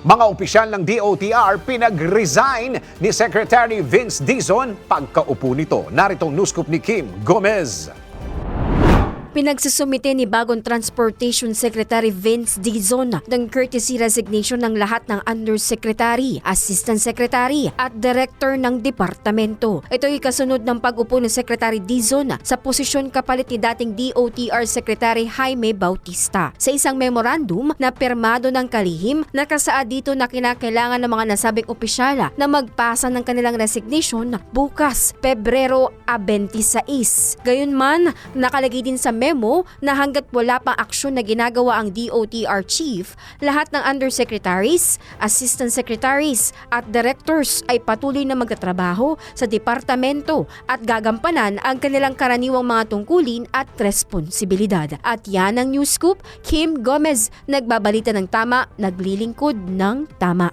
Mga opisyal ng DOTR pinag-resign ni Secretary Vince Dizon pagkaupo nito. Narito ang news scoop ni Kim Gomez. Pinagsusumite ni bagong Transportation Secretary Vince Dizon ng courtesy resignation ng lahat ng Undersecretary, Assistant Secretary at Director ng Departamento. Ito ay kasunod ng pag-upo ni Secretary Dizon sa posisyon kapalit ni dating DOTR Secretary Jaime Bautista. Sa isang memorandum na pirmado ng kalihim, nakasaad dito na kinakailangan ng mga nasabing opisyala na magpasa ng kanilang resignation bukas, Pebrero 26. Gayunman, nakalagay din sa memo na hanggat wala pang aksyon na ginagawa ang DOTR Chief, lahat ng Undersecretaries, Assistant Secretaries at Directors ay patuloy na magtatrabaho sa departamento at gagampanan ang kanilang karaniwang mga tungkulin at responsibilidad. At yan ang news scoop. Kim Gomez, nagbabalita ng tama, naglilingkod ng tama.